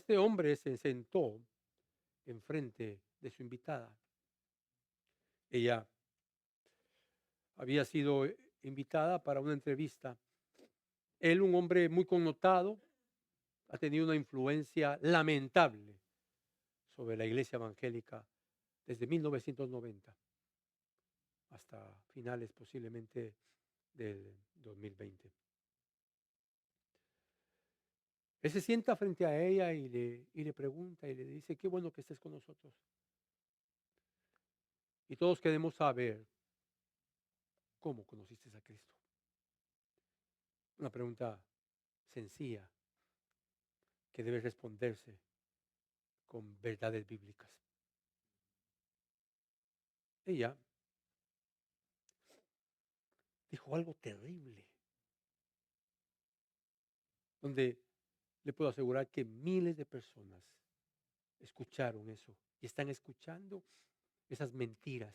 este hombre se sentó enfrente de su invitada. Ella había sido invitada para una entrevista. Él, un hombre muy connotado, ha tenido una influencia lamentable sobre la iglesia evangélica desde 1990 hasta finales posiblemente del 2020. Él se sienta frente a ella y le pregunta y le dice, qué bueno que estés con nosotros. Y todos queremos saber cómo conociste a Cristo. Una pregunta sencilla que debe responderse con verdades bíblicas. Ella dijo algo terrible, donde le puedo asegurar que miles de personas escucharon eso y están escuchando esas mentiras,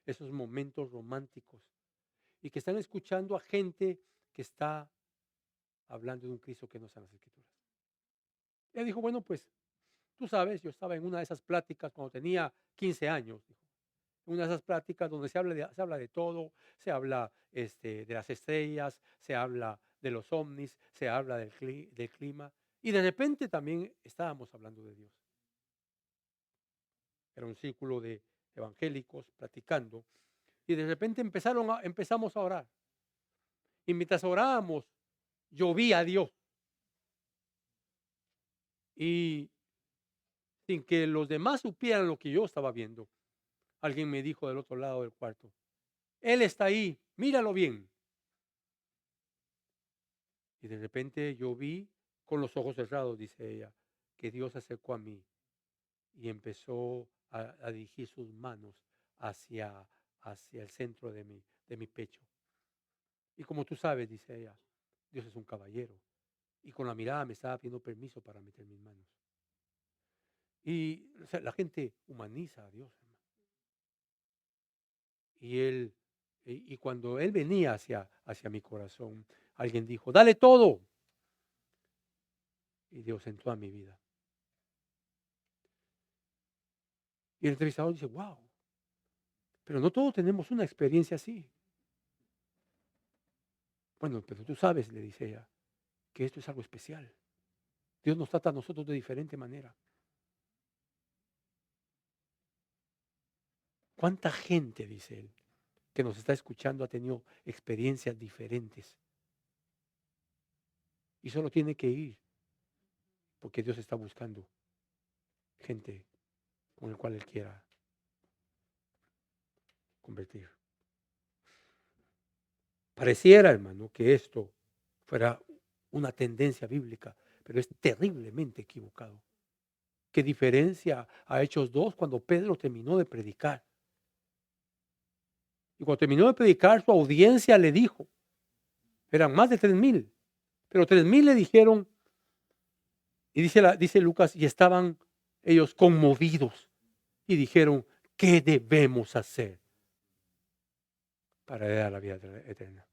esos momentos románticos y que están escuchando a gente que está hablando de un Cristo que no está en las Escrituras. Ella dijo, bueno, pues tú sabes, yo estaba en una de esas pláticas cuando tenía 15 años, dijo. Una de esas pláticas donde se habla de todo, se habla de las estrellas, se habla de los ovnis, se habla del clima, y de repente también estábamos hablando de Dios. Era un círculo de evangélicos platicando, y de repente empezamos a orar. Y mientras orábamos, yo vi a Dios. Y sin que los demás supieran lo que yo estaba viendo, alguien me dijo del otro lado del cuarto, Él está ahí, míralo bien. Y de repente yo vi con los ojos cerrados, dice ella, que Dios se acercó a mí y empezó a dirigir sus manos hacia el centro de mi pecho. Y como tú sabes, dice ella, Dios es un caballero. Y con la mirada me estaba pidiendo permiso para meter mis manos. Y o sea, la gente humaniza a Dios, hermano. Y cuando Él venía hacia mi corazón, alguien dijo, dale todo. Y Dios entró a mi vida. Y el entrevistador dice, wow, pero no todos tenemos una experiencia así. Bueno, pero tú sabes, le dice ella, que esto es algo especial. Dios nos trata a nosotros de diferente manera. ¿Cuánta gente, dice él, que nos está escuchando ha tenido experiencias diferentes? Y solo tiene que ir, porque Dios está buscando gente con el cual Él quiera convertir. Pareciera, hermano, que esto fuera una tendencia bíblica, pero es terriblemente equivocado. ¿Qué diferencia a Hechos 2 cuando Pedro terminó de predicar? Y cuando terminó de predicar, su audiencia le dijo, eran más de 3,000, pero 3,000 le dijeron, y dice Lucas, y estaban ellos conmovidos y dijeron, ¿qué debemos hacer para heredar la vida eterna?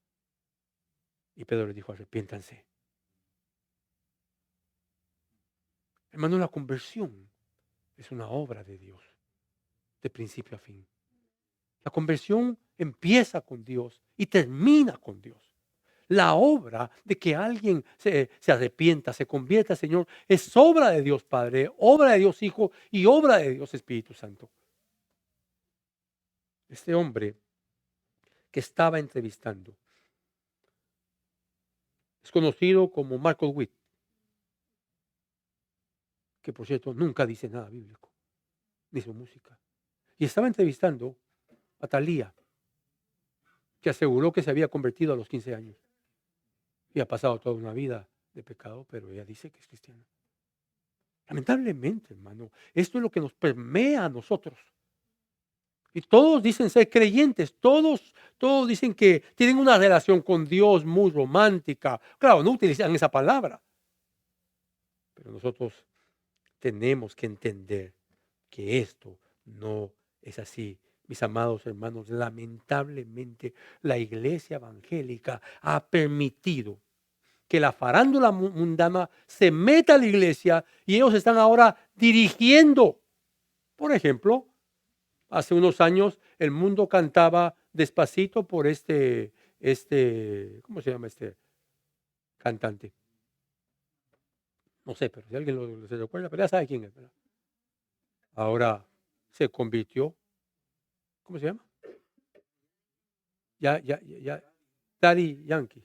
Y Pedro les dijo, arrepiéntanse. Hermano, la conversión es una obra de Dios, de principio a fin. La conversión empieza con Dios y termina con Dios. La obra de que alguien se arrepienta, se convierta, Señor, es obra de Dios Padre, obra de Dios Hijo y obra de Dios Espíritu Santo. Este hombre que estaba entrevistando es conocido como Marcos Witt, que por cierto nunca dice nada bíblico, ni su música. Y estaba entrevistando a Talía, que aseguró que se había convertido a los 15 años y ha pasado toda una vida de pecado, pero ella dice que es cristiana. Lamentablemente, hermano, esto es lo que nos permea a nosotros. Y todos dicen ser creyentes, todos dicen que tienen una relación con Dios muy romántica. Claro, no utilizan esa palabra, pero nosotros tenemos que entender que esto no es así. Mis amados hermanos, lamentablemente la iglesia evangélica ha permitido que la farándula mundana se meta a la iglesia y ellos están ahora dirigiendo. Por ejemplo, hace unos años el mundo cantaba Despacito por ¿cómo se llama este cantante? No sé, pero si alguien se recuerda, pero ya sabe quién es, ¿verdad? Ahora se convirtió, ¿cómo se llama? Ya, Daddy Yankee.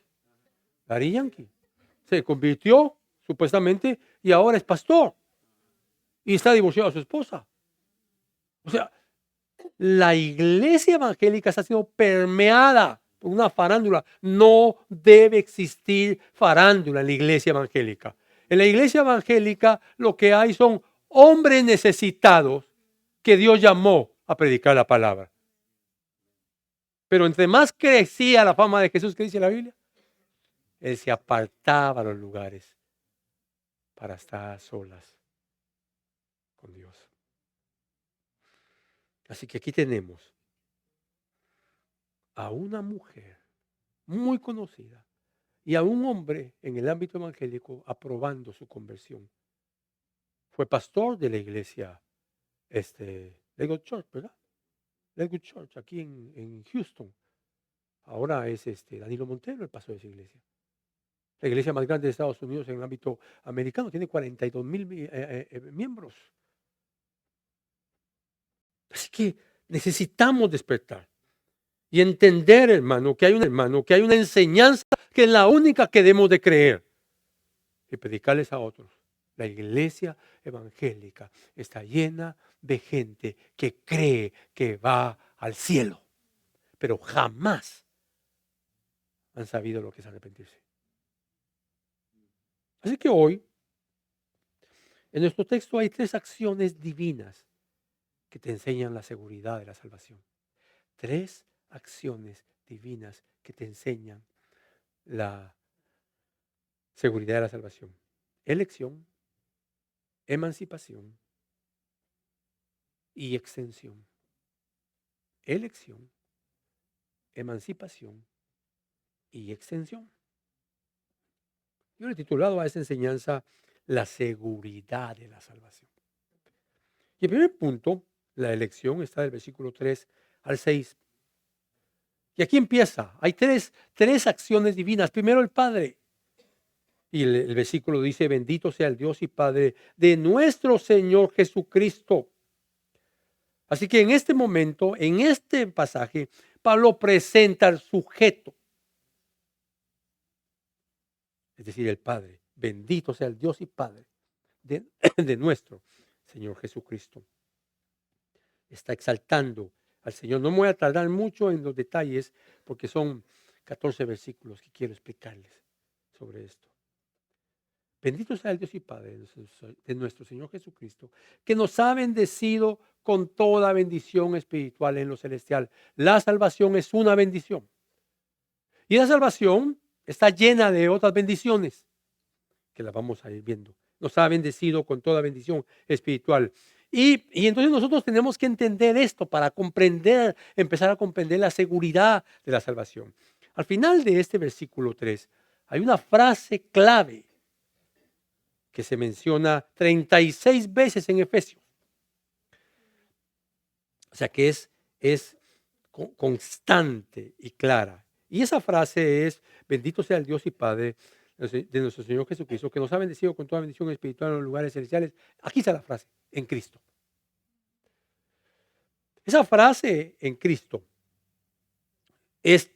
Daddy Yankee. Se convirtió, supuestamente, y ahora es pastor. Y está divorciado de su esposa. O sea, la iglesia evangélica está siendo permeada por una farándula. No debe existir farándula en la iglesia evangélica. En la iglesia evangélica lo que hay son hombres necesitados que Dios llamó a predicar la palabra. Pero entre más crecía la fama de Jesús, que dice la Biblia, él se apartaba a los lugares para estar a solas con Dios. Así que aquí tenemos a una mujer muy conocida y a un hombre en el ámbito evangélico aprobando su conversión. Fue pastor de la iglesia Lakewood Church, ¿verdad? Lakewood Church, aquí en Houston. Ahora es Danilo Montero el pastor de esa iglesia. La iglesia más grande de Estados Unidos en el ámbito americano tiene 42,000 miembros. Así que necesitamos despertar y entender, hermano, que hay una enseñanza que es la única que debemos de creer y predicarles a otros. La iglesia evangélica está llena de gente que cree que va al cielo, pero jamás han sabido lo que es arrepentirse. Así que hoy, en nuestro texto hay 3 acciones divinas que te enseñan la seguridad de la salvación. 3 acciones divinas que te enseñan la seguridad de la salvación. Elección, emancipación y extensión. Elección, emancipación y extensión. Yo le he titulado a esa enseñanza la seguridad de la salvación. Y el primer punto, la elección, está del versículo 3 al 6. Y aquí empieza. Hay tres acciones divinas. Primero el Padre. Y el versículo dice, bendito sea el Dios y Padre de nuestro Señor Jesucristo. Así que en este momento, en este pasaje, Pablo presenta al sujeto. Es decir, el Padre. Bendito sea el Dios y Padre de nuestro Señor Jesucristo. Está exaltando al Señor. No me voy a tardar mucho en los detalles porque son 14 versículos que quiero explicarles sobre esto. Bendito sea el Dios y Padre de nuestro Señor Jesucristo, que nos ha bendecido con toda bendición espiritual en lo celestial. La salvación es una bendición. Y la salvación está llena de otras bendiciones que las vamos a ir viendo. Nos ha bendecido con toda bendición espiritual. Y entonces nosotros tenemos que entender esto para comprender, empezar a comprender la seguridad de la salvación. Al final de este versículo 3 hay una frase clave que se menciona 36 veces en Efesios. O sea que es constante y clara. Y esa frase es, bendito sea el Dios y Padre de nuestro Señor Jesucristo, que nos ha bendecido con toda bendición espiritual en los lugares celestiales. Aquí está la frase, en Cristo. Esa frase, en Cristo, es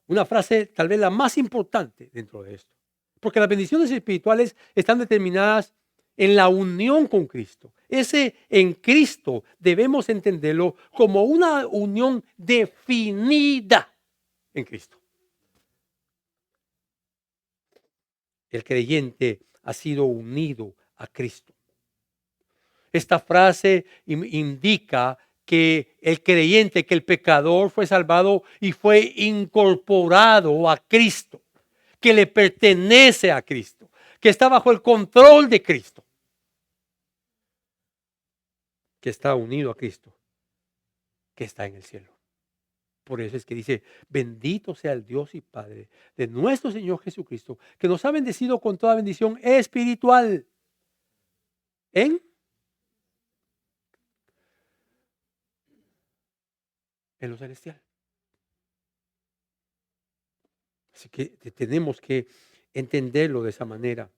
una frase tal vez la más importante dentro de esto. Porque las bendiciones espirituales están determinadas en la unión con Cristo. Ese en Cristo debemos entenderlo como una unión definida en Cristo. El creyente ha sido unido a Cristo. Esta frase indica que el creyente, que el pecador fue salvado y fue incorporado a Cristo, que le pertenece a Cristo, que está bajo el control de Cristo, que está unido a Cristo, que está en el cielo. Por eso es que dice, bendito sea el Dios y Padre de nuestro Señor Jesucristo, que nos ha bendecido con toda bendición espiritual en, en lo celestial. Así que tenemos que entenderlo de esa manera.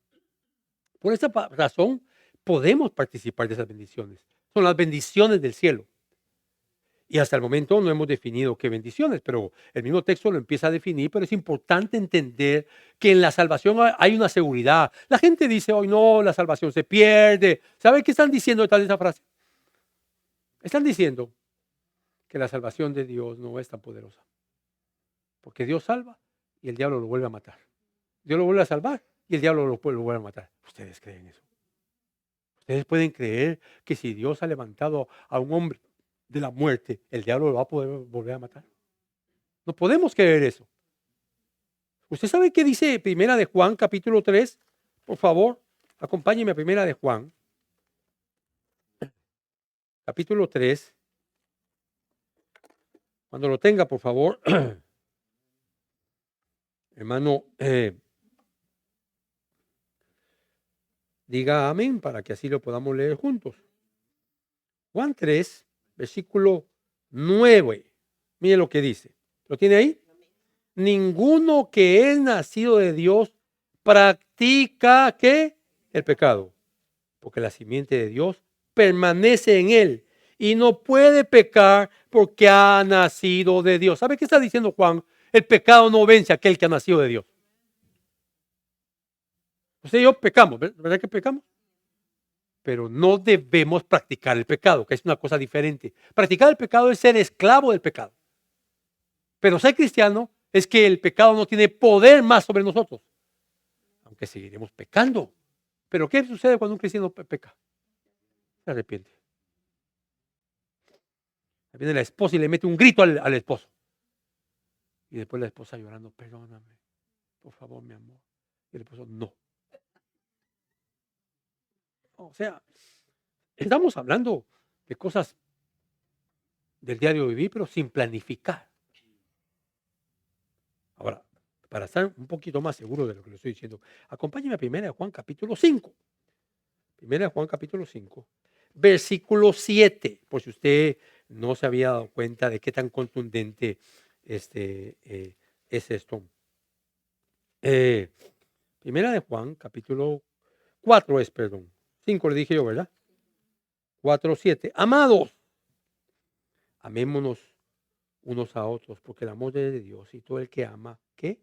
Por esa razón podemos participar de esas bendiciones. Son las bendiciones del cielo. Y hasta el momento no hemos definido qué bendiciones, pero el mismo texto lo empieza a definir, pero es importante entender que en la salvación hay una seguridad. La gente dice, hoy no, la salvación se pierde. ¿Sabe qué están diciendo detrás de esa frase? Están diciendo que la salvación de Dios no es tan poderosa. Porque Dios salva y el diablo lo vuelve a matar. Dios lo vuelve a salvar y el diablo lo vuelve a matar. ¿Ustedes creen eso? ¿Ustedes pueden creer que si Dios ha levantado a un hombre de la muerte, el diablo lo va a poder volver a matar? No podemos creer eso. ¿Usted sabe qué dice Primera de Juan, capítulo 3? Por favor, acompáñeme a Primera de Juan, capítulo 3. Cuando lo tenga, por favor, hermano, diga amén para que así lo podamos leer juntos. Juan 3, versículo 9. Mire lo que dice. ¿Lo tiene ahí? Ninguno que es nacido de Dios practica ¿qué? El pecado, porque la simiente de Dios permanece en él y no puede pecar porque ha nacido de Dios. ¿Sabe qué está diciendo Juan? El pecado no vence a aquel que ha nacido de Dios. Usted y yo pecamos, ¿verdad que pecamos? Pero no debemos practicar el pecado, que es una cosa diferente. Practicar el pecado es ser esclavo del pecado. Pero ser cristiano es que el pecado no tiene poder más sobre nosotros, aunque seguiremos pecando. Pero ¿qué sucede cuando un cristiano peca? Se arrepiente. Viene la esposa y le mete un grito al esposo. Y después la esposa llorando, perdóname, por favor, mi amor. Y el esposo, no. O sea, estamos hablando de cosas del diario vivir, pero sin planificar. Ahora, para estar un poquito más seguro de lo que le estoy diciendo, acompáñeme a 1 Juan capítulo 5. 1 Juan capítulo 5, versículo 7, por si usted no se había dado cuenta de qué tan contundente es esto. Primera de Juan, capítulo 4 es, perdón. 5 le dije yo, ¿verdad? 4, 7. Amados, amémonos unos a otros, porque el amor es de Dios y todo el que ama, ¿qué?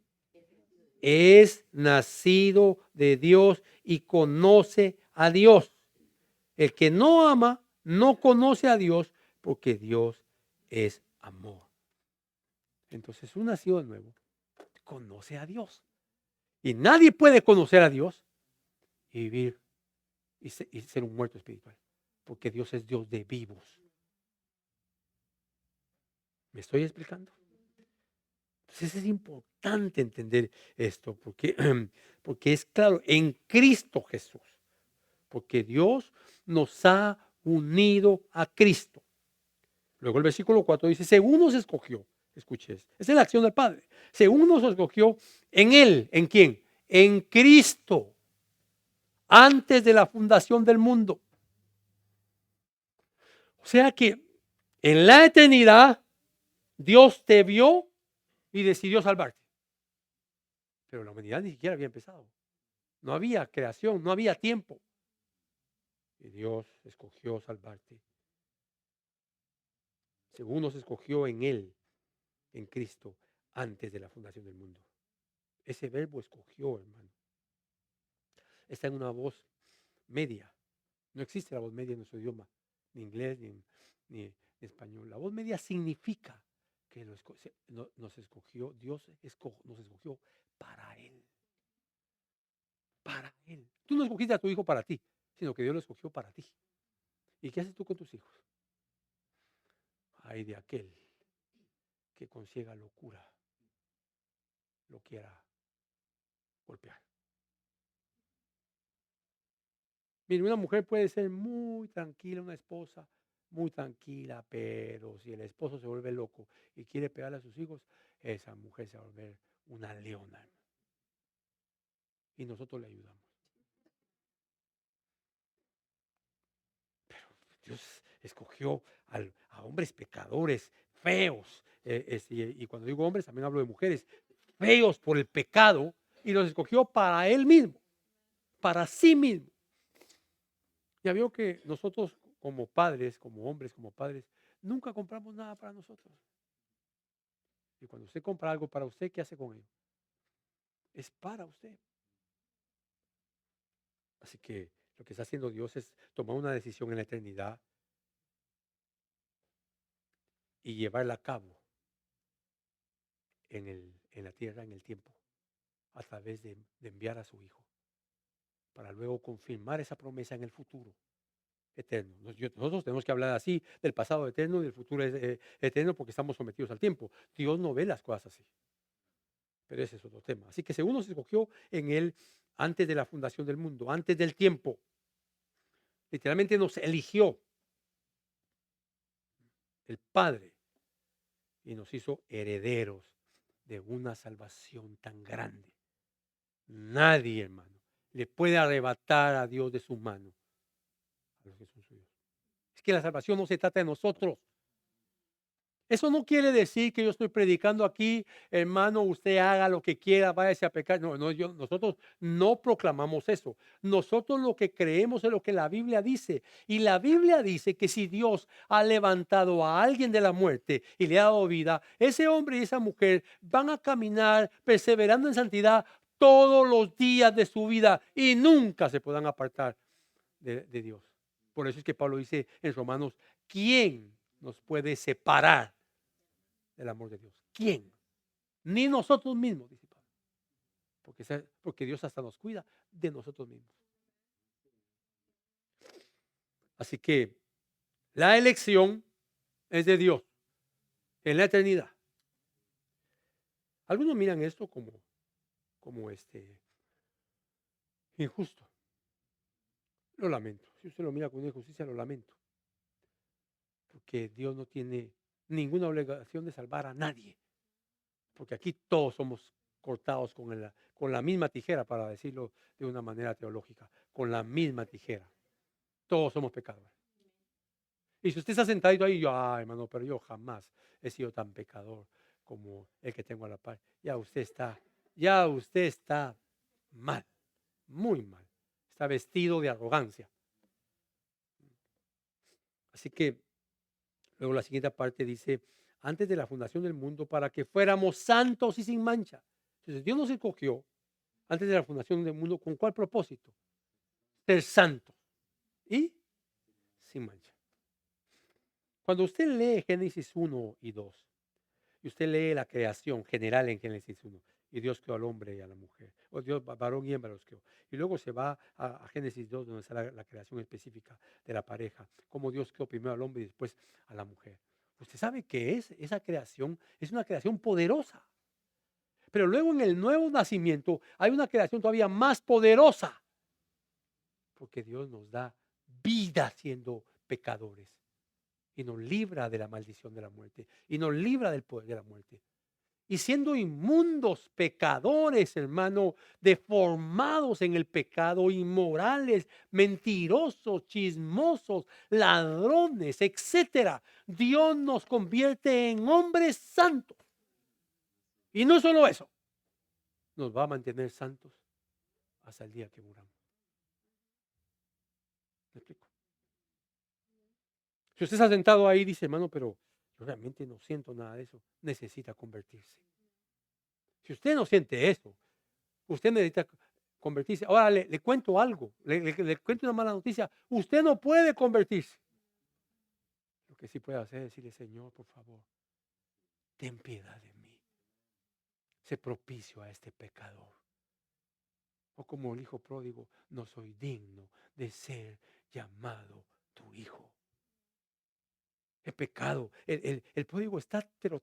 Es nacido de Dios y conoce a Dios. El que no ama no conoce a Dios porque Dios es amor. Entonces, un nacido de nuevo conoce a Dios. Y nadie puede conocer a Dios y vivir y ser un muerto espiritual, porque Dios es Dios de vivos. ¿Me estoy explicando? Entonces es importante entender esto, porque, porque es claro, en Cristo Jesús, porque Dios nos ha unido a Cristo. Luego el versículo 4 dice, según nos escogió, escuche, esa es la acción del Padre, según nos escogió en Él, ¿en quién? En Cristo, antes de la fundación del mundo. O sea que en la eternidad Dios te vio y decidió salvarte. Pero la humanidad ni siquiera había empezado. No había creación, no había tiempo. Y Dios escogió salvarte. Según nos escogió en Él, en Cristo, antes de la fundación del mundo. Ese verbo escogió, hermano, está en una voz media. No existe la voz media en nuestro idioma, ni inglés, ni español. La voz media significa que nos escogió, Dios nos escogió para Él. Para Él. Tú no escogiste a tu hijo para ti, sino que Dios lo escogió para ti. ¿Y qué haces tú con tus hijos? Ay de aquel que con ciega locura lo quiera golpear. Mire, una mujer puede ser muy tranquila, una esposa muy tranquila, pero si el esposo se vuelve loco y quiere pegarle a sus hijos, esa mujer se va a volver una leona, hermano. Y nosotros le ayudamos. Dios escogió a hombres pecadores, feos. Y cuando digo hombres, también hablo de mujeres, feos por el pecado, y los escogió para Él mismo, para sí mismo. Ya veo que nosotros como padres, como hombres, como padres, nunca compramos nada para nosotros. Y cuando usted compra algo para usted, ¿qué hace con ello? Es para usted. Así que lo que está haciendo Dios es tomar una decisión en la eternidad y llevarla a cabo en la tierra, en el tiempo, a través de enviar a su Hijo, para luego confirmar esa promesa en el futuro eterno. Nosotros tenemos que hablar así del pasado eterno y del futuro eterno porque estamos sometidos al tiempo. Dios no ve las cosas así, pero ese es otro tema. Así que según nos escogió en Él antes de la fundación del mundo, antes del tiempo, literalmente nos eligió el Padre y nos hizo herederos de una salvación tan grande. Nadie, hermano, le puede arrebatar a Dios de su mano a los que son suyos. Es que la salvación no se trata de nosotros. Eso no quiere decir que yo estoy predicando aquí, hermano, usted haga lo que quiera, váyase a pecar. No, no, nosotros no proclamamos eso. Nosotros lo que creemos es lo que la Biblia dice. Y la Biblia dice que si Dios ha levantado a alguien de la muerte y le ha dado vida, ese hombre y esa mujer van a caminar perseverando en santidad todos los días de su vida y nunca se podrán apartar de Dios. Por eso es que Pablo dice en Romanos, ¿quién nos puede separar del amor de Dios? ¿Quién? Ni nosotros mismos, dice Pablo. Porque Dios hasta nos cuida de nosotros mismos. Así que la elección es de Dios en la eternidad. Algunos miran esto como injusto. Lo lamento. Si usted lo mira con injusticia, lo lamento. Porque Dios no tiene ninguna obligación de salvar a nadie. Porque aquí todos somos cortados con la misma tijera, para decirlo de una manera teológica, con la misma tijera. Todos somos pecadores. Y si usted está sentadito ahí, hermano, pero yo jamás he sido tan pecador como el que tengo a la par. Ya usted está mal, muy mal. Está vestido de arrogancia. Así que luego la siguiente parte dice, antes de la fundación del mundo, para que fuéramos santos y sin mancha. Entonces Dios nos escogió antes de la fundación del mundo, ¿con cuál propósito? Ser santos y sin mancha. Cuando usted lee Génesis 1 y 2, y usted lee la creación general en Génesis 1, y Dios creó al hombre y a la mujer, o Dios, varón y hembra los creó, y luego se va a Génesis 2, donde está la creación específica de la pareja, como Dios creó primero al hombre y después a la mujer. Usted sabe que esa creación es una creación poderosa. Pero luego en el nuevo nacimiento hay una creación todavía más poderosa, porque Dios nos da vida siendo pecadores y nos libra de la maldición de la muerte y nos libra del poder de la muerte. Y siendo inmundos, pecadores, hermano, deformados en el pecado, inmorales, mentirosos, chismosos, ladrones, etcétera, Dios nos convierte en hombres santos. Y no solo eso, nos va a mantener santos hasta el día que muramos. ¿Me explico? Si usted está sentado ahí y dice, hermano, pero yo realmente no siento nada de eso, necesita convertirse. Si usted no siente eso, usted necesita convertirse. Ahora le cuento algo, le cuento una mala noticia. Usted no puede convertirse. Lo que sí puede hacer es decirle, Señor, por favor, ten piedad de mí. Sé propicio a este pecador. O como el hijo pródigo, no soy digno de ser llamado tu hijo. El pecado, el pródigo está, pero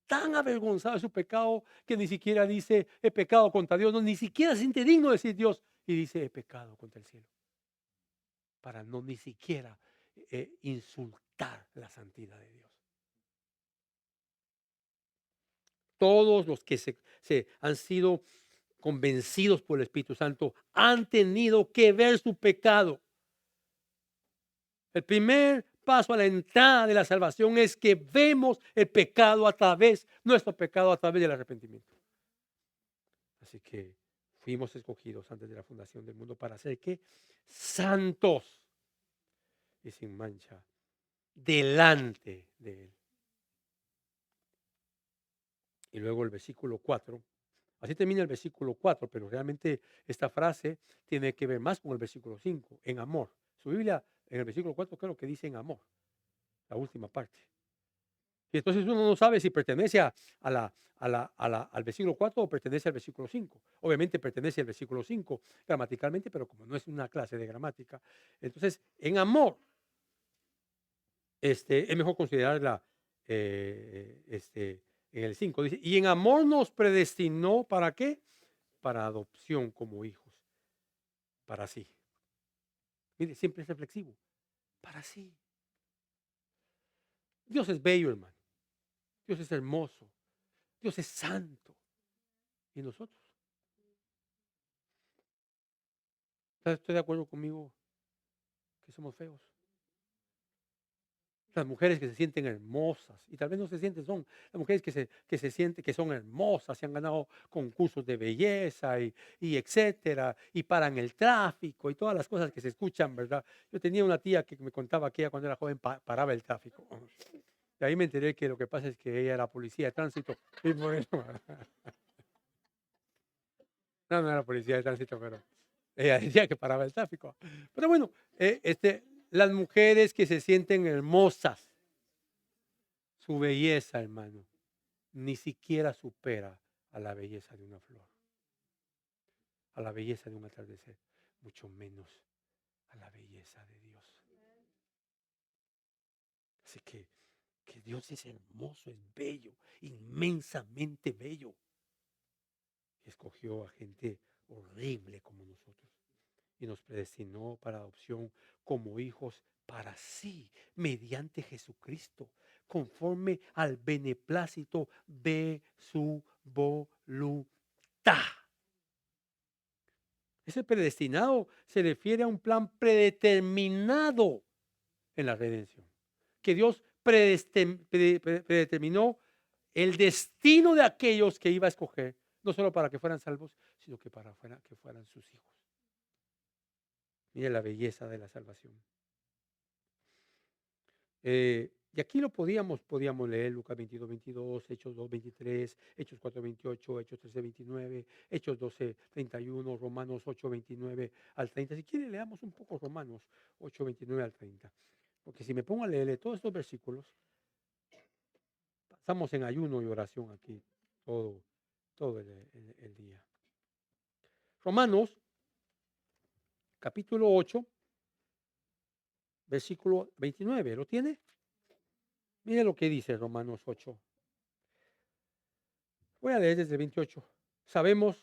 tan avergonzado de su pecado que ni siquiera dice he pecado contra Dios, no, ni siquiera se siente digno de decir Dios y dice he pecado contra el cielo. Para no ni siquiera insultar imitar la santidad de Dios. Todos los que se han sido convencidos por el Espíritu Santo han tenido que ver su pecado. El primer paso a la entrada de la salvación es que vemos el pecado nuestro pecado a través del arrepentimiento. Así que fuimos escogidos antes de la fundación del mundo para ser ¿qué? Santos y sin mancha delante de Él. Y luego el versículo 4. Así termina el versículo 4, pero realmente esta frase tiene que ver más con el versículo 5, en amor. Su Biblia en el versículo 4 creo que dice en amor, la última parte. Y entonces uno no sabe si pertenece al versículo 4 o pertenece al versículo 5. Obviamente pertenece al versículo 5 gramaticalmente, pero como no es una clase de gramática, entonces en amor es mejor considerarla en el 5. Dice, y en amor nos predestinó, ¿para qué? Para adopción como hijos, para sí. Mire, siempre es reflexivo, para sí. Dios es bello, hermano. Dios es hermoso. Dios es santo. ¿Y nosotros? ¿Estoy de acuerdo conmigo que somos feos? Las mujeres que se sienten hermosas, y tal vez no se sienten, son las mujeres que se sienten que son hermosas, se han ganado concursos de belleza y etcétera, y paran el tráfico y todas las cosas que se escuchan, ¿verdad? Yo tenía una tía que me contaba que ella cuando era joven paraba el tráfico. De ahí me enteré que lo que pasa es que ella era policía de tránsito, y por eso, no era policía de tránsito, pero ella decía que paraba el tráfico. Pero bueno, las mujeres que se sienten hermosas, su belleza, hermano, ni siquiera supera a la belleza de una flor, a la belleza de un atardecer, mucho menos a la belleza de Dios. Así que Dios es hermoso, es bello, inmensamente bello. Y escogió a gente horrible como nosotros y nos predestinó para adopción como hijos para sí, mediante Jesucristo, conforme al beneplácito de su voluntad. Ese predestinado se refiere a un plan predeterminado en la redención, que Dios predeterminó el destino de aquellos que iba a escoger, no solo para que fueran salvos, sino que para que fueran sus hijos. Mire la belleza de la salvación. Y aquí lo podíamos leer Lucas 22, 22, Hechos 2, 23, Hechos 4, 28, Hechos 13, 29, Hechos 12, 31, Romanos 8, 29 al 30. Si quiere, leamos un poco Romanos 8, 29 al 30. Porque si me pongo a leerle todos estos versículos, estamos en ayuno y oración aquí todo el día. Romanos capítulo 8, versículo 29. ¿Lo tiene? Mire lo que dice Romanos 8. Voy a leer desde el 28. Sabemos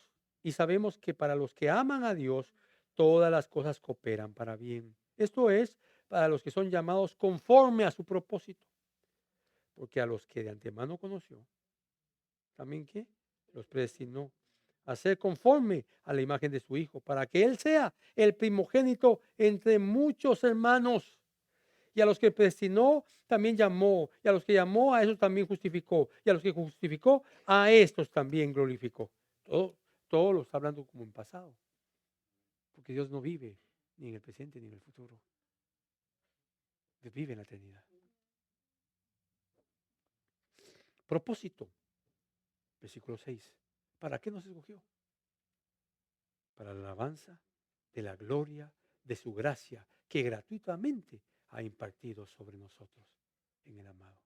que para los que aman a Dios, todas las cosas cooperan para bien. Esto es, para los que son llamados conforme a su propósito. Porque a los que de antemano conoció, también que los predestinó a ser conforme a la imagen de su Hijo, para que Él sea el primogénito entre muchos hermanos. Y a los que predestinó, también llamó. Y a los que llamó, a esos también justificó. Y a los que justificó, a estos también glorificó. Todo lo está hablando como en pasado. Porque Dios no vive ni en el presente ni en el futuro. Dios vive en la eternidad. Propósito. Versículo 6. ¿Para qué nos escogió? Para la alabanza de la gloria de su gracia que gratuitamente ha impartido sobre nosotros en el amado.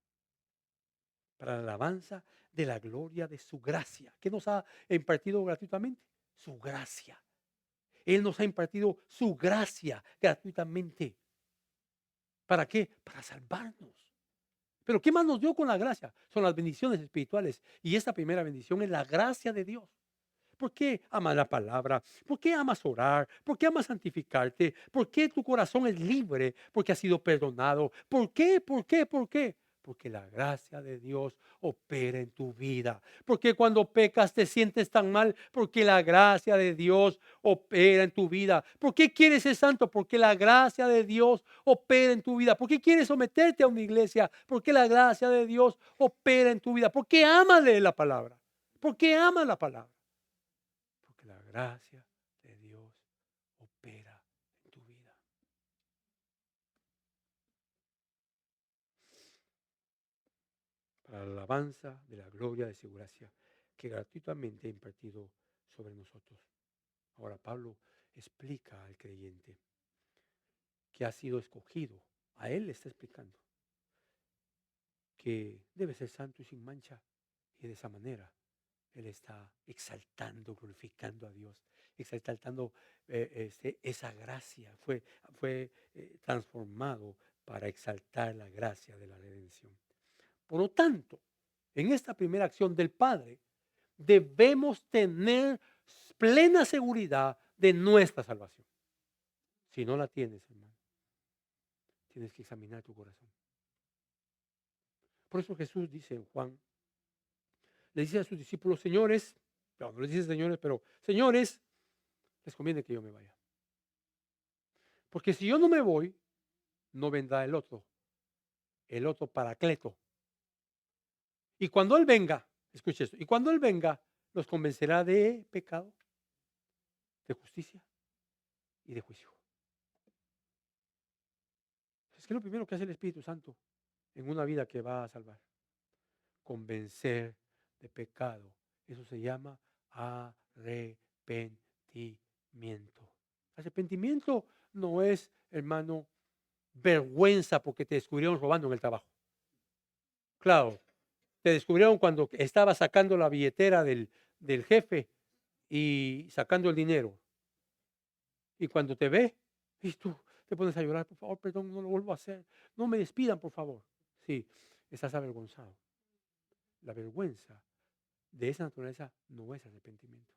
Para la alabanza de la gloria de su gracia. ¿Qué nos ha impartido gratuitamente? Su gracia. Él nos ha impartido su gracia gratuitamente. ¿Para qué? Para salvarnos. Pero ¿qué más nos dio con la gracia? Son las bendiciones espirituales. Y esta primera bendición es la gracia de Dios. ¿Por qué amas la palabra? ¿Por qué amas orar? ¿Por qué amas santificarte? ¿Por qué tu corazón es libre? Porque has sido perdonado. ¿Por qué? ¿Por qué? ¿Por qué? Porque la gracia de Dios opera en tu vida. Porque cuando pecas te sientes tan mal, porque la gracia de Dios opera en tu vida. ¿Por qué quieres ser santo? Porque la gracia de Dios opera en tu vida. ¿Por qué quieres someterte a una iglesia? Porque la gracia de Dios opera en tu vida. ¿Por qué amas leer la palabra? ¿Por qué amas la palabra? Porque la gracia de Dios opera en tu vida. Para la alabanza de la gloria de su gracia que gratuitamente ha impartido sobre nosotros. Ahora Pablo explica al creyente que ha sido escogido. A él le está explicando que debe ser santo y sin mancha. Y de esa manera él está exaltando, glorificando a Dios, exaltando esa gracia. Fue transformado para exaltar la gracia de la redención. Por lo tanto, en esta primera acción del Padre, debemos tener plena seguridad de nuestra salvación. Si no la tienes, hermano, tienes que examinar tu corazón. Por eso Jesús dice en Juan, le dice a sus discípulos, señores, no les dice señores, pero señores, les conviene que yo me vaya. Porque si yo no me voy, no vendrá el otro paracleto. Y cuando Él venga, escuche esto, y cuando Él venga, los convencerá de pecado, de justicia y de juicio. Es que lo primero que hace el Espíritu Santo en una vida que va a salvar, convencer de pecado. Eso se llama arrepentimiento. Arrepentimiento no es, hermano, vergüenza porque te descubrieron robando en el trabajo. Claro, te descubrieron cuando estaba sacando la billetera del jefe y sacando el dinero. Y cuando te ve, y tú te pones a llorar, por favor, perdón, no lo vuelvo a hacer. No me despidan, por favor. Sí, estás avergonzado. La vergüenza de esa naturaleza no es arrepentimiento.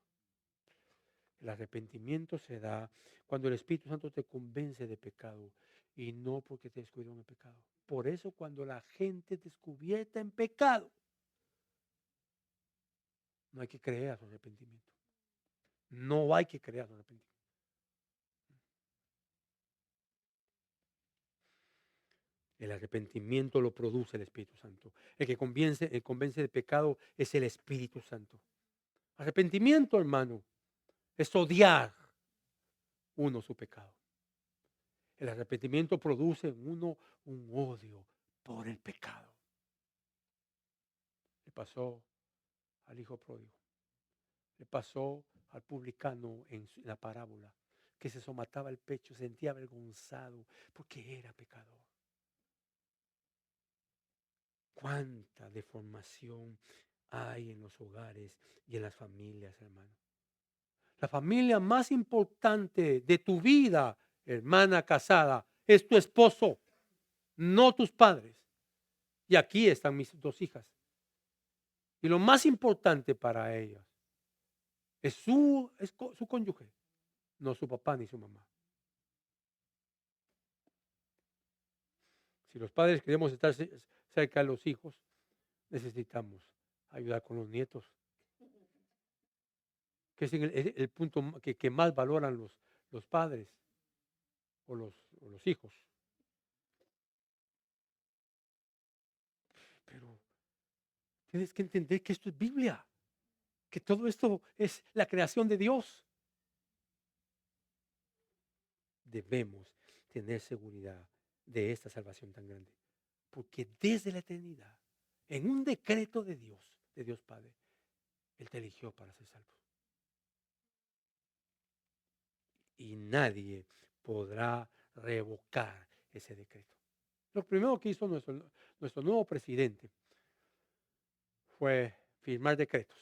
El arrepentimiento se da cuando el Espíritu Santo te convence de pecado y no porque te descubrió en el pecado. Por eso cuando la gente descubierta en pecado, no hay que creer a su arrepentimiento. No hay que creer a su arrepentimiento. El arrepentimiento lo produce el Espíritu Santo. El convence de pecado es el Espíritu Santo. Arrepentimiento, hermano, es odiar uno su pecado. El arrepentimiento produce en uno un odio por el pecado. Le pasó al hijo pródigo. Le pasó al publicano en la parábola, que se somataba el pecho, se sentía avergonzado porque era pecador. Cuánta deformación hay en los hogares y en las familias, hermano. La familia más importante de tu vida, hermana casada, es tu esposo, no tus padres. Y aquí están mis dos hijas. Y lo más importante para ellas es su cónyuge, no su papá ni su mamá. Si los padres queremos estar cerca de los hijos, necesitamos ayudar con los nietos, que es el punto que más valoran los padres o los hijos. Pero tienes que entender que esto es Biblia, que todo esto es la creación de Dios. Debemos tener seguridad de esta salvación tan grande, porque desde la eternidad, en un decreto de Dios Padre, Él te eligió para ser salvo. Y nadie podrá revocar ese decreto. Lo primero que hizo nuestro nuevo presidente fue firmar decretos.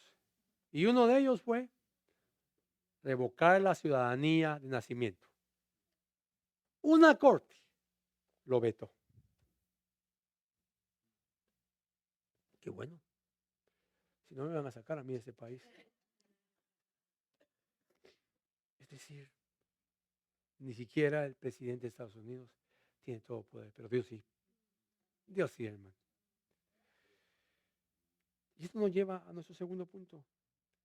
Y uno de ellos fue revocar la ciudadanía de nacimiento. Una corte lo vetó. Qué bueno. Si no me van a sacar a mí de ese país. decir, ni siquiera el presidente de Estados Unidos tiene todo poder, pero Dios sí. Dios sí, hermano. Y esto nos lleva a nuestro segundo punto.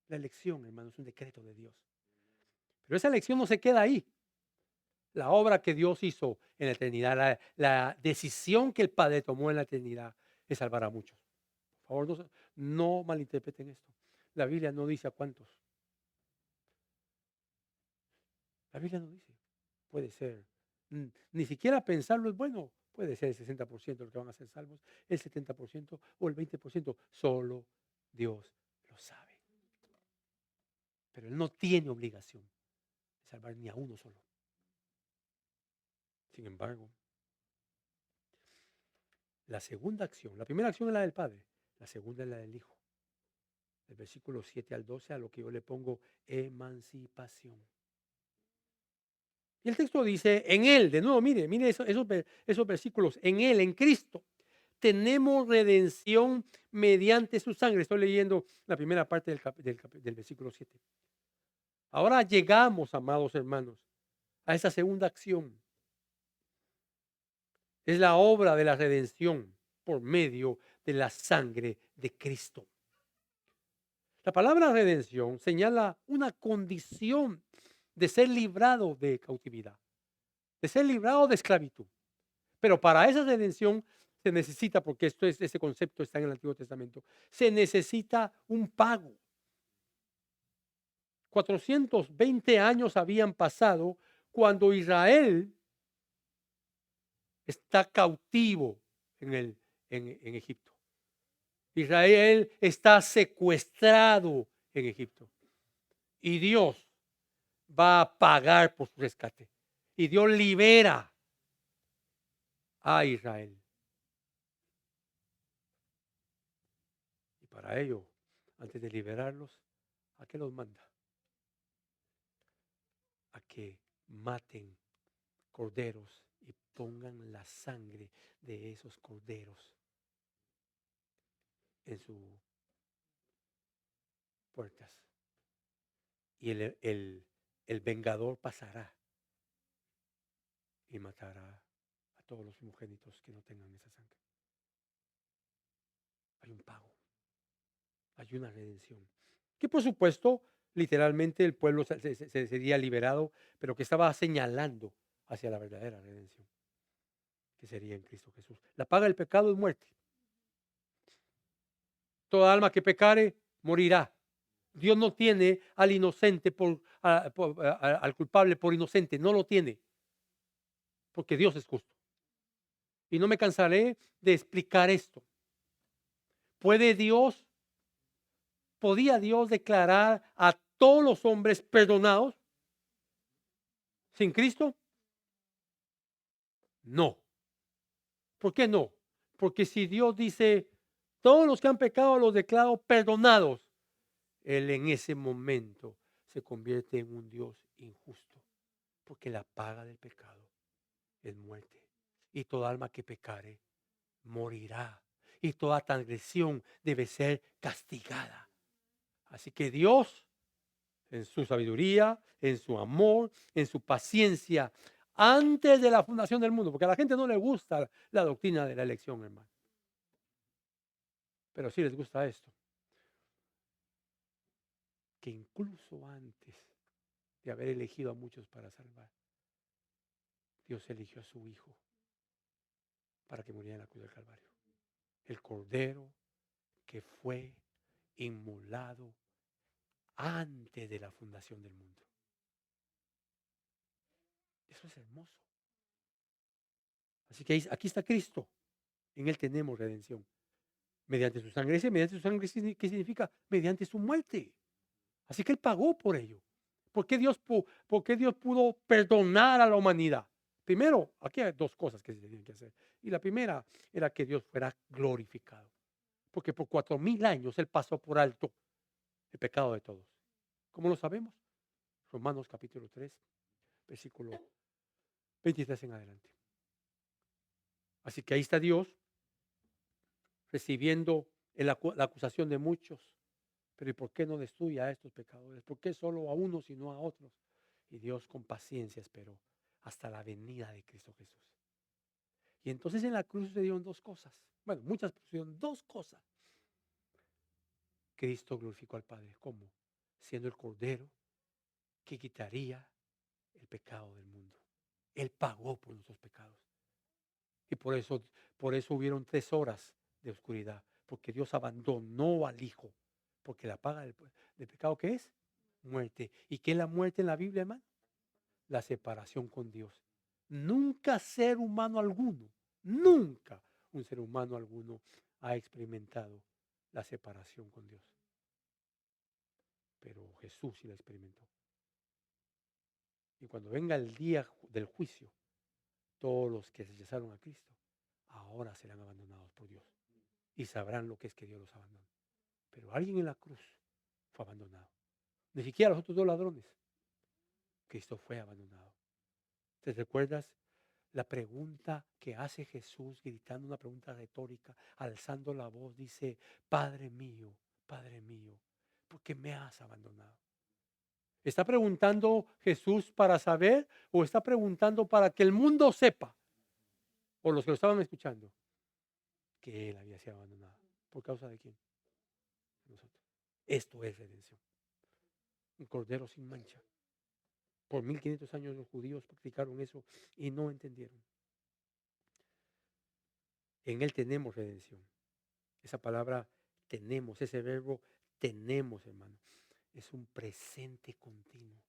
La elección, hermano, es un decreto de Dios. Pero esa elección no se queda ahí. La obra que Dios hizo en la eternidad, la decisión que el Padre tomó en la eternidad es salvar a muchos. Por favor, no malinterpreten esto. La Biblia no dice a cuántos. La Biblia no dice. Puede ser. Ni siquiera pensarlo es bueno. Puede ser el 60% los que van a ser salvos, el 70% o el 20%. Solo Dios lo sabe. Pero Él no tiene obligación de salvar ni a uno solo. Sin embargo, la segunda acción, la primera acción es la del Padre, la segunda es la del Hijo. Del versículo 7 al 12 a lo que yo le pongo emancipación. Y el texto dice, en Él, de nuevo, mire esos versículos, en Él, en Cristo, tenemos redención mediante su sangre. Estoy leyendo la primera parte del versículo 7. Ahora llegamos, amados hermanos, a esa segunda acción. Es la obra de la redención por medio de la sangre de Cristo. La palabra redención señala una condición de ser librado de cautividad, de ser librado de esclavitud. Pero para esa redención se necesita, porque este concepto está en el Antiguo Testamento, se necesita un pago. 420 años habían pasado cuando Israel está cautivo en Egipto. Israel está secuestrado en Egipto. Y Dios va a pagar por su rescate. Y Dios libera a Israel. Y para ello, antes de liberarlos, ¿a qué los manda? A que maten corderos y pongan la sangre de esos corderos en sus puertas. Y el vengador pasará y matará a todos los primogénitos que no tengan esa sangre. Hay un pago, hay una redención. Que por supuesto, literalmente el pueblo se sería liberado, pero que estaba señalando hacia la verdadera redención, que sería en Cristo Jesús. La paga del pecado es muerte. Toda alma que pecare morirá. Dios no tiene al inocente al culpable por inocente, no lo tiene, porque Dios es justo. Y no me cansaré de explicar esto. ¿Podía Dios declarar a todos los hombres perdonados sin Cristo? No. ¿Por qué no? Porque si Dios dice, todos los que han pecado los declaro perdonados, Él en ese momento se convierte en un Dios injusto, porque la paga del pecado es muerte. Y toda alma que pecare morirá. Y toda transgresión debe ser castigada. Así que Dios, en su sabiduría, en su amor, en su paciencia, antes de la fundación del mundo, porque a la gente no le gusta la doctrina de la elección, hermano. Pero sí les gusta esto, que incluso antes de haber elegido a muchos para salvar, Dios eligió a su Hijo para que muriera en la cruz del Calvario. El Cordero que fue inmolado antes de la fundación del mundo. Eso es hermoso. Así que aquí está Cristo. En Él tenemos redención. Mediante su sangre. Mediante su sangre, ¿qué significa? Mediante su muerte. Así que Él pagó por ello. ¿Por qué Dios pudo perdonar a la humanidad? Primero, aquí hay dos cosas que se tienen que hacer. Y la primera era que Dios fuera glorificado. Porque por 4000 años Él pasó por alto el pecado de todos. ¿Cómo lo sabemos? Romanos capítulo 3, versículo 23 en adelante. Así que ahí está Dios recibiendo la acusación de muchos. Pero ¿y por qué no destruye a estos pecadores? ¿Por qué solo a unos y no a otros? Y Dios con paciencia esperó hasta la venida de Cristo Jesús. Y entonces en la cruz sucedieron dos cosas. Bueno, muchas, pero sucedieron dos cosas. Cristo glorificó al Padre. ¿Cómo? Siendo el Cordero que quitaría el pecado del mundo. Él pagó por nuestros pecados. Y por eso hubieron 3 horas de oscuridad. Porque Dios abandonó al Hijo. Porque la paga del pecado, ¿qué es? Muerte. ¿Y qué es la muerte en la Biblia, hermano? La separación con Dios. Nunca ser humano alguno, nunca un ser humano alguno ha experimentado la separación con Dios. Pero Jesús sí la experimentó. Y cuando venga el día del juicio, todos los que rechazaron a Cristo, ahora serán abandonados por Dios. Y sabrán lo que es que Dios los abandona. Pero alguien en la cruz fue abandonado. Ni siquiera los otros 2 ladrones. Cristo fue abandonado. ¿Te recuerdas la pregunta que hace Jesús gritando, una pregunta retórica, alzando la voz? Dice: Padre mío, ¿por qué me has abandonado? ¿Está preguntando Jesús para saber o está preguntando para que el mundo sepa, o los que lo estaban escuchando, que él había sido abandonado? ¿Por causa de quién? De nosotros. Esto es redención. Un cordero sin mancha. Por 1500 años los judíos practicaron eso y no entendieron. En él tenemos redención. Esa palabra tenemos, ese verbo tenemos, hermano, es un presente continuo.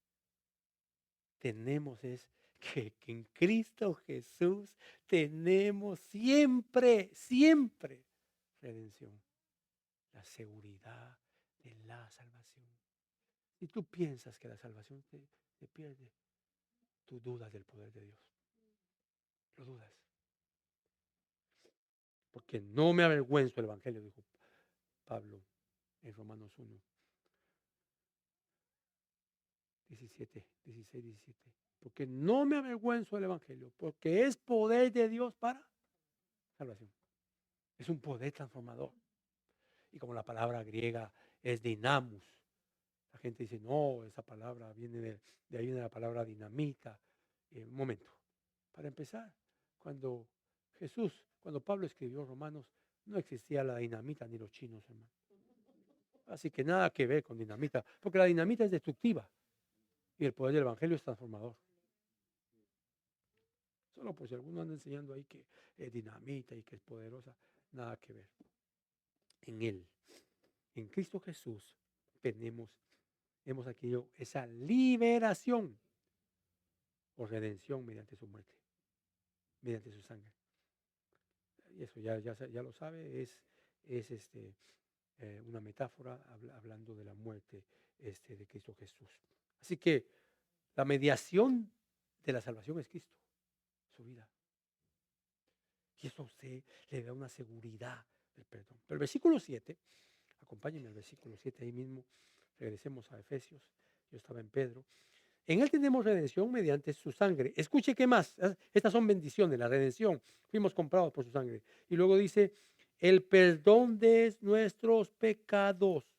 Tenemos es que en Cristo Jesús tenemos siempre, siempre redención. La seguridad de la salvación. Si tú piensas que la salvación te pierde, tú dudas del poder de Dios. Lo dudas. Porque no me avergüenzo del Evangelio, dijo Pablo en Romanos 1. 17, 16, 17. Porque no me avergüenzo del Evangelio, porque es poder de Dios para salvación. Es un poder transformador. Y como la palabra griega es dinamus, la gente dice: no, esa palabra viene de ahí, de la palabra dinamita. Un momento. Para empezar, cuando Pablo escribió Romanos, no existía la dinamita ni los chinos, hermano. Así que nada que ver con dinamita, porque la dinamita es destructiva y el poder del Evangelio es transformador. Solo por si alguno anda enseñando ahí que es dinamita y que es poderosa, nada que ver. En Él, en Cristo Jesús, hemos adquirido esa liberación o redención mediante su muerte, mediante su sangre. Y eso ya lo sabe, es una metáfora hablando de la muerte de Cristo Jesús. Así que la mediación de la salvación es Cristo, su vida. Y eso a usted le da una seguridad del perdón. Pero el versículo 7, acompáñenme al versículo 7 ahí mismo, regresemos a Efesios, yo estaba en Pedro. En él tenemos redención mediante su sangre. Escuche qué más, estas son bendiciones, la redención, fuimos comprados por su sangre. Y luego dice: el perdón de nuestros pecados.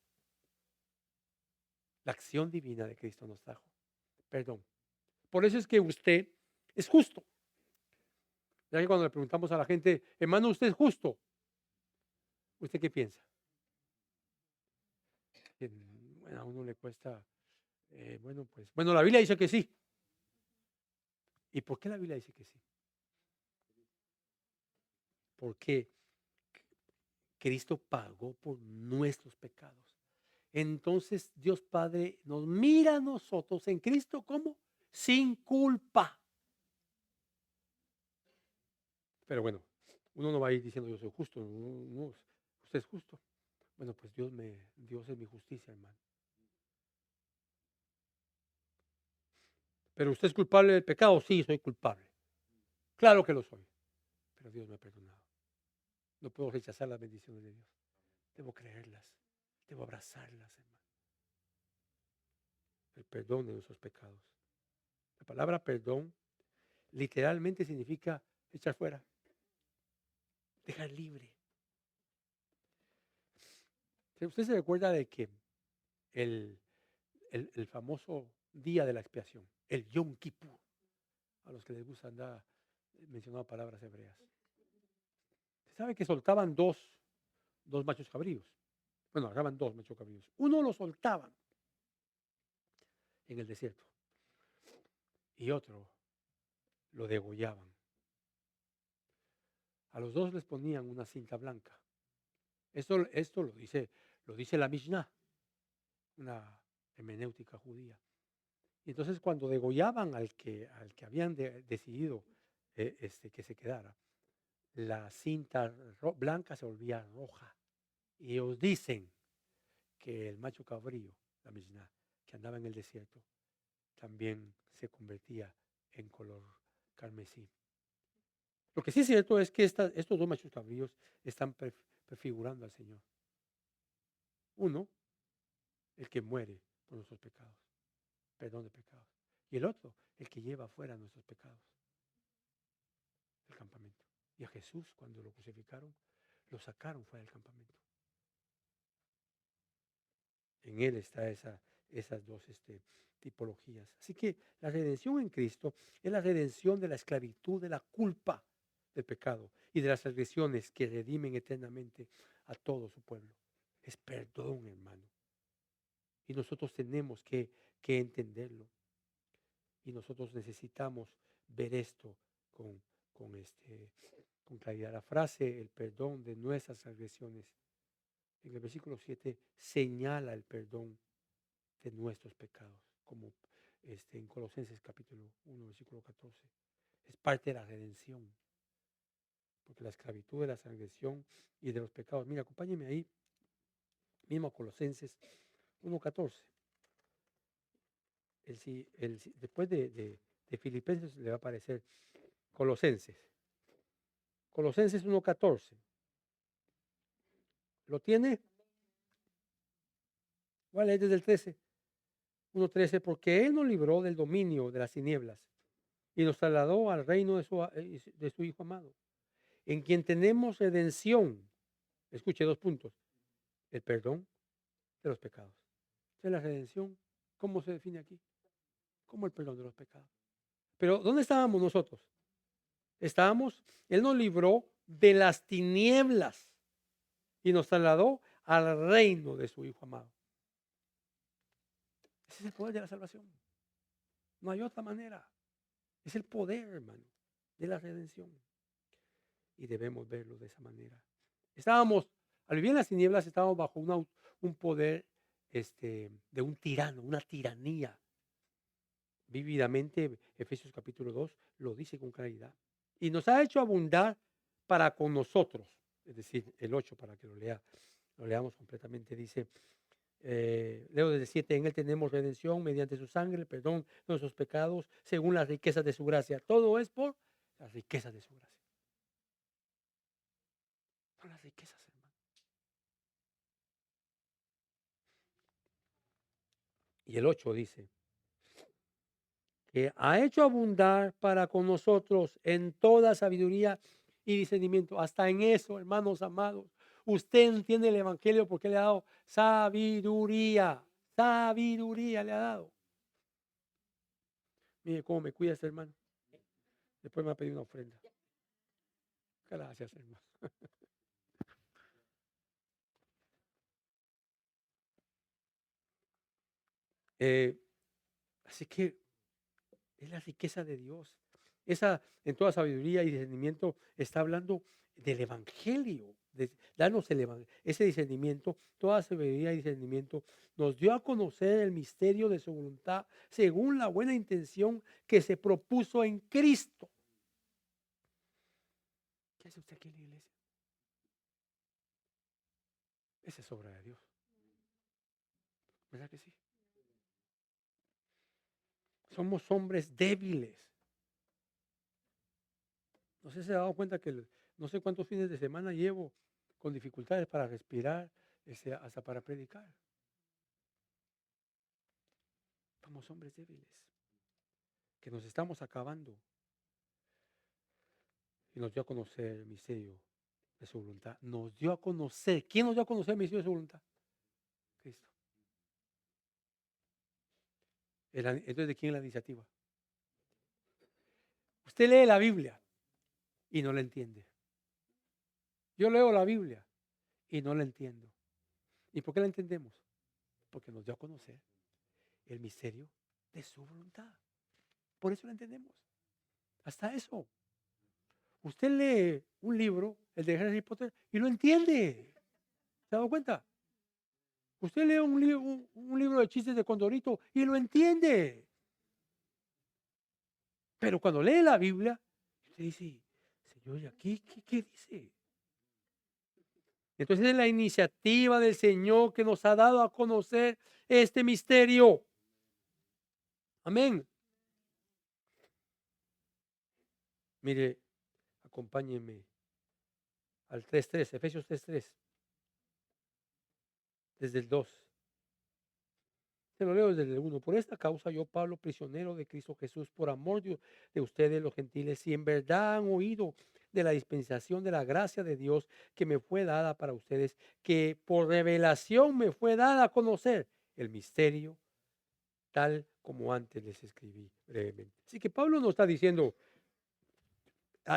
La acción divina de Cristo nos trajo perdón. Por eso es que usted es justo. Ya que cuando le preguntamos a la gente: hermano, ¿usted es justo? ¿Usted qué piensa? Bueno, a uno le cuesta, bueno, la Biblia dice que sí. ¿Y por qué la Biblia dice que sí? Porque Cristo pagó por nuestros pecados. Entonces Dios Padre nos mira a nosotros en Cristo como sin culpa. Pero bueno, uno no va a ir diciendo: yo soy justo. No, usted es justo. Bueno, pues Dios es mi justicia, hermano. ¿Pero usted es culpable del pecado? Sí, soy culpable. Claro que lo soy. Pero Dios me ha perdonado. No puedo rechazar las bendiciones de Dios. Debo creerlas. Debo abrazarlas, hermano. El perdón de nuestros pecados. La palabra perdón literalmente significa echar fuera, dejar libre. Usted se recuerda de que el famoso día de la expiación, el Yom Kippur, a los que les gusta andar mencionando palabras hebreas. Se sabe que soltaban dos machos cabríos. Bueno, agarraban dos machos cabríos. Uno lo soltaban en el desierto y otro lo degollaban. A los dos les ponían una cinta blanca. Esto lo dice la Mishnah, una hermenéutica judía. Y entonces cuando degollaban al que habían decidido que se quedara, la cinta blanca se volvía roja. Y ellos dicen que el macho cabrío, la Mishnah, que andaba en el desierto, también se convertía en color carmesí. Lo que sí es cierto es que estos dos machos cabríos están prefigurando al Señor. Uno, el que muere por nuestros pecados, perdón de pecados. Y el otro, el que lleva afuera nuestros pecados del campamento. Y a Jesús, cuando lo crucificaron, lo sacaron fuera del campamento. En Él está esas dos tipologías. Así que la redención en Cristo es la redención de la esclavitud, de la culpa del pecado y de las transgresiones que redimen eternamente a todo su pueblo. Es perdón, hermano. Y nosotros tenemos que entenderlo. Y nosotros necesitamos ver esto con, con claridad. La frase, el perdón de nuestras transgresiones, en el versículo 7 señala el perdón de nuestros pecados, como en Colosenses capítulo 1, versículo 14. Es parte de la redención, porque la esclavitud de la transgresión y de los pecados. Mira, acompáñeme ahí, mismo a Colosenses 1:14. Después de Filipenses le va a aparecer Colosenses. Colosenses 1:14. ¿Lo tiene? Voy a leer desde el 13. 1:13, porque Él nos libró del dominio de las tinieblas y nos trasladó al reino de su Hijo amado, en quien tenemos redención. Escuche 2 puntos. El perdón de los pecados. Entonces la redención, ¿cómo se define aquí? Como el perdón de los pecados. Pero ¿dónde estábamos nosotros? Él nos libró de las tinieblas y nos trasladó al reino de su Hijo amado. Ese es el poder de la salvación. No hay otra manera. Es el poder, hermano, de la redención. Y debemos verlo de esa manera. Al vivir en las tinieblas, estábamos bajo un poder de un tirano, una tiranía. Vívidamente, Efesios capítulo 2 lo dice con claridad. Y nos ha hecho abundar para con nosotros. Es decir, el 8 para que lo leamos completamente. Dice, leo desde 7, en Él tenemos redención mediante su sangre, el perdón de nuestros pecados, según las riquezas de su gracia. Todo es por las riquezas de su gracia. Por las riquezas, hermano. Y el 8 dice, que ha hecho abundar para con nosotros en toda sabiduría y discernimiento. Hasta en eso, hermanos amados, usted entiende el Evangelio porque le ha dado sabiduría. Sabiduría le ha dado. Mire cómo me cuida este hermano. Después me ha pedido una ofrenda. Gracias, hermano. Eh, Así que es la riqueza de Dios. Esa, en toda sabiduría y discernimiento, está hablando del Evangelio, de darnos ese discernimiento, toda sabiduría y discernimiento, nos dio a conocer el misterio de su voluntad según la buena intención que se propuso en Cristo. ¿Qué hace usted aquí en la iglesia? Esa es obra de Dios. ¿Verdad que sí? Somos hombres débiles. No sé si se ha dado cuenta que no sé cuántos fines de semana llevo con dificultades para respirar, hasta para predicar. Somos hombres débiles, que nos estamos acabando. Y nos dio a conocer el misterio de su voluntad. Nos dio a conocer. ¿Quién nos dio a conocer el misterio de su voluntad? Cristo. Entonces, ¿de quién es la iniciativa? Usted lee la Biblia y no la entiende. Yo leo la Biblia y no la entiendo. ¿Y por qué la entendemos? Porque nos dio a conocer el misterio de su voluntad. Por eso la entendemos. Hasta eso. Usted lee un libro, el de Harry Potter, y lo entiende. ¿Se ha dado cuenta? Usted lee un libro de chistes de Condorito y lo entiende. Pero cuando lee la Biblia, usted dice, Señor, ¿y aquí qué dice? Entonces es la iniciativa del Señor que nos ha dado a conocer este misterio. Amén. Mire, acompáñenme al 3:3, Efesios 3:3, desde el 2. Se lo leo desde el 1. Por esta causa yo, Pablo, prisionero de Cristo Jesús, por amor de ustedes los gentiles, si en verdad han oído de la dispensación de la gracia de Dios que me fue dada para ustedes, que por revelación me fue dada a conocer el misterio, tal como antes les escribí brevemente. Así que Pablo no está diciendo,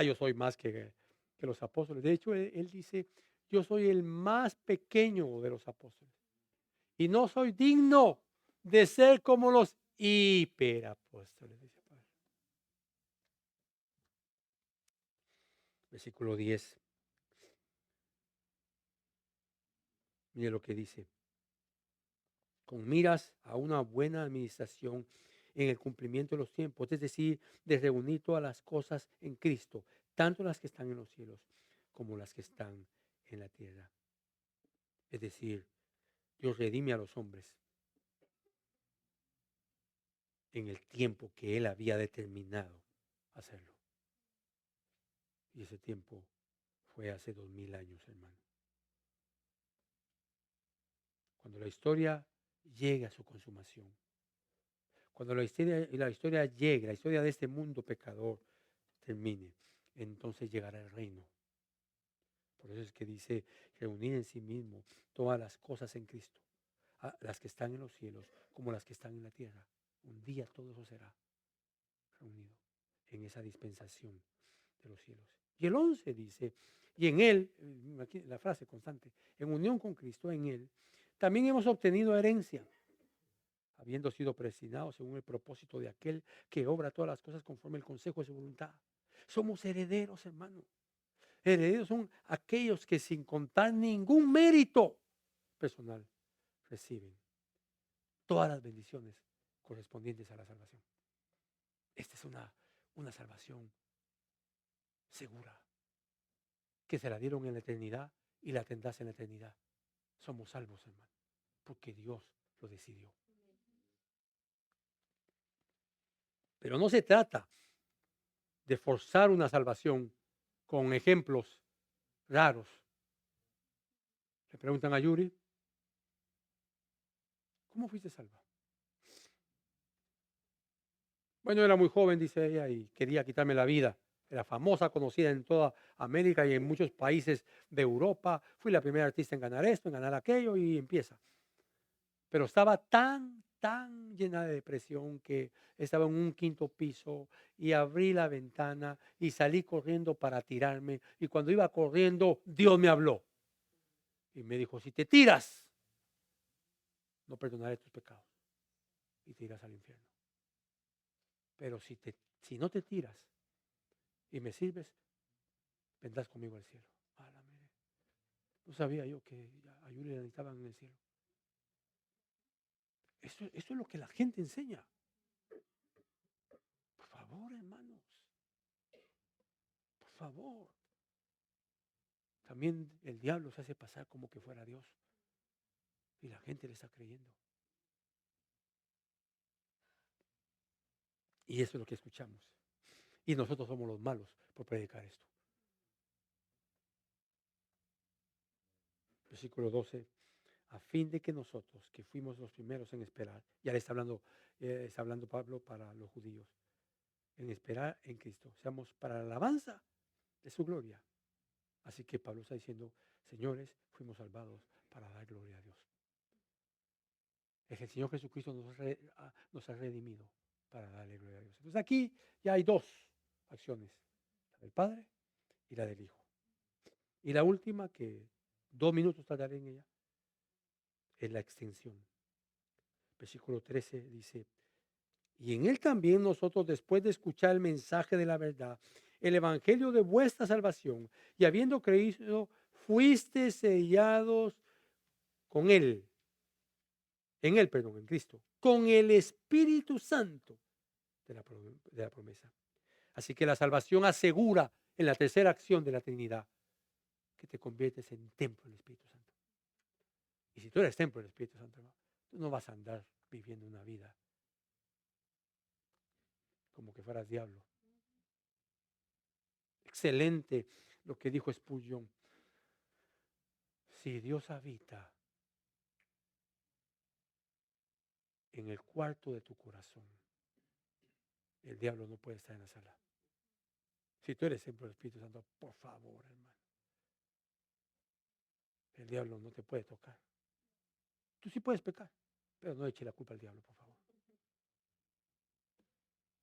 yo soy más que los apóstoles. De hecho, él dice, yo soy el más pequeño de los apóstoles y no soy digno de ser como los hiperapóstoles, dice Pablo. Versículo 10. Mire lo que dice. Con miras a una buena administración en el cumplimiento de los tiempos, es decir, de reunir todas las cosas en Cristo, tanto las que están en los cielos como las que están en la tierra. Es decir, Dios redime a los hombres en el tiempo que Él había determinado hacerlo. Y ese tiempo fue hace 2000 años, hermano. Cuando la historia llegue a su consumación, cuando la historia llegue, la historia de este mundo pecador termine, entonces llegará el reino. Por eso es que dice, reunir en sí mismo todas las cosas en Cristo, las que están en los cielos como las que están en la tierra. Un día todo eso será reunido en esa dispensación de los cielos. Y el 11 dice, y en Él, aquí la frase constante, en unión con Cristo, en Él, también hemos obtenido herencia, habiendo sido predestinados según el propósito de aquel que obra todas las cosas conforme el consejo de su voluntad. Somos herederos, hermano. Herederos son aquellos que sin contar ningún mérito personal reciben todas las bendiciones correspondientes a la salvación. Esta es una salvación segura, que se la dieron en la eternidad y la tendrás en la eternidad. Somos salvos, hermano, porque Dios lo decidió. Pero no se trata de forzar una salvación con ejemplos raros. Le preguntan a Yuri, ¿cómo fuiste salva? Bueno, era muy joven, dice ella, y quería quitarme la vida. Era famosa, conocida en toda América y en muchos países de Europa. Fui la primera artista en ganar esto, en ganar aquello, y empieza. Pero estaba tan llena de depresión que estaba en un quinto piso y abrí la ventana y salí corriendo para tirarme. Y cuando iba corriendo, Dios me habló y me dijo, si te tiras, no perdonaré tus pecados y te irás al infierno. Pero si no te tiras y me sirves, vendrás conmigo al cielo. Mire. No sabía yo que a Yuri le necesitaban en el cielo. Eso es lo que la gente enseña. Por favor, hermanos. Por favor. También el diablo se hace pasar como que fuera Dios. Y la gente le está creyendo. Y eso es lo que escuchamos. Y nosotros somos los malos por predicar esto. Versículo 12. A fin de que nosotros, que fuimos los primeros en esperar, ya le está hablando Pablo para los judíos, en esperar en Cristo, seamos para la alabanza de su gloria. Así que Pablo está diciendo, señores, fuimos salvados para dar gloria a Dios. Es que el Señor Jesucristo nos ha redimido para darle gloria a Dios. Entonces aquí ya hay dos acciones, la del Padre y la del Hijo. Y la última, que 2 minutos tardaré en ella, es la extensión. Versículo 13 dice, y en él también nosotros, después de escuchar el mensaje de la verdad, el evangelio de vuestra salvación, y habiendo creído, fuiste sellados con él, en Cristo, con el Espíritu Santo de la promesa. Así que la salvación asegura en la tercera acción de la Trinidad que te conviertes en templo del Espíritu Santo. Y si tú eres templo del Espíritu Santo, hermano, tú no vas a andar viviendo una vida como que fueras diablo. Excelente lo que dijo Spurgeon. Si Dios habita en el cuarto de tu corazón, el diablo no puede estar en la sala. Si tú eres templo del Espíritu Santo, por favor, hermano, el diablo no te puede tocar. Tú sí puedes pecar, pero no eche la culpa al diablo, por favor.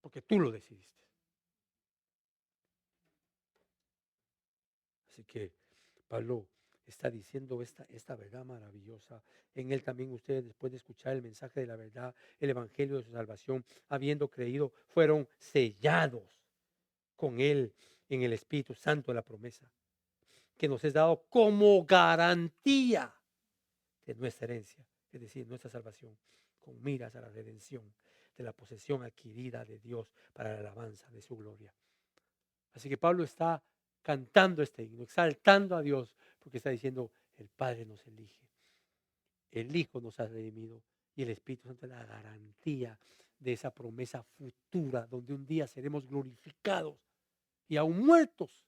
Porque tú lo decidiste. Así que Pablo está diciendo esta verdad maravillosa. En él también ustedes, después de escuchar el mensaje de la verdad, el evangelio de su salvación, habiendo creído, fueron sellados con él en el Espíritu Santo de la promesa, que nos es dado como garantía de nuestra herencia, es decir, nuestra salvación, con miras a la redención de la posesión adquirida de Dios para la alabanza de su gloria. Así que Pablo está cantando este himno, exaltando a Dios, porque está diciendo, el Padre nos elige, el Hijo nos ha redimido y el Espíritu Santo es la garantía de esa promesa futura, donde un día seremos glorificados y aún muertos,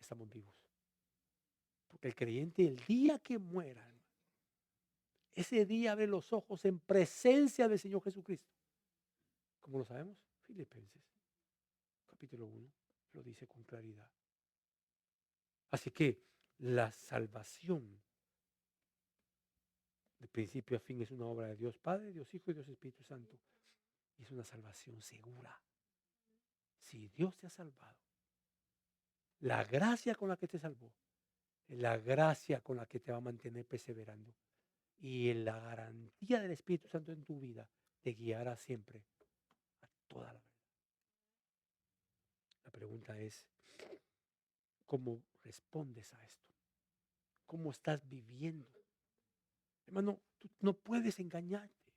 estamos vivos. Porque el creyente, el día que muera, ese día abre los ojos en presencia del Señor Jesucristo. ¿Cómo lo sabemos? Filipenses, capítulo 1, lo dice con claridad. Así que la salvación, de principio a fin, es una obra de Dios Padre, Dios Hijo y Dios Espíritu Santo. Y es una salvación segura. Si Dios te ha salvado, la gracia con la que te salvó, es la gracia con la que te va a mantener perseverando. Y en la garantía del Espíritu Santo en tu vida te guiará siempre a toda la verdad. La pregunta es, ¿cómo respondes a esto? ¿Cómo estás viviendo? Hermano, tú no puedes engañarte.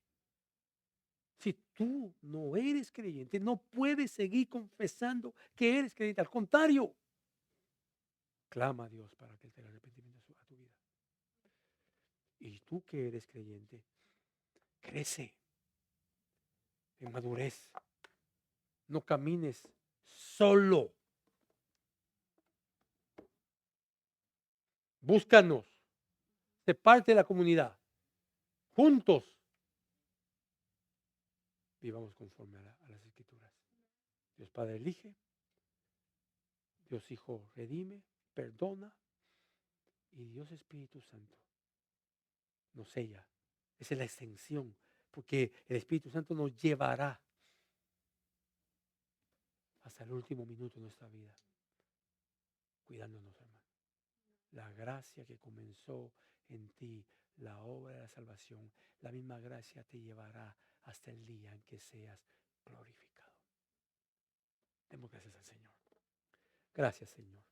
Si tú no eres creyente, no puedes seguir confesando que eres creyente. Al contrario, clama a Dios para que Él te dé arrepentimiento a tu vida. Y tú que eres creyente, crece en madurez. No camines solo. Búscanos. Sé parte de la comunidad. Juntos vivamos conforme a las Escrituras. Dios Padre elige. Dios Hijo redime, perdona. Y Dios Espíritu Santo nos sella. Esa es la extensión. Porque el Espíritu Santo nos llevará hasta el último minuto de nuestra vida, cuidándonos, hermano. La gracia que comenzó en ti, la obra de la salvación, la misma gracia te llevará hasta el día en que seas glorificado. Demos gracias al Señor. Gracias, Señor.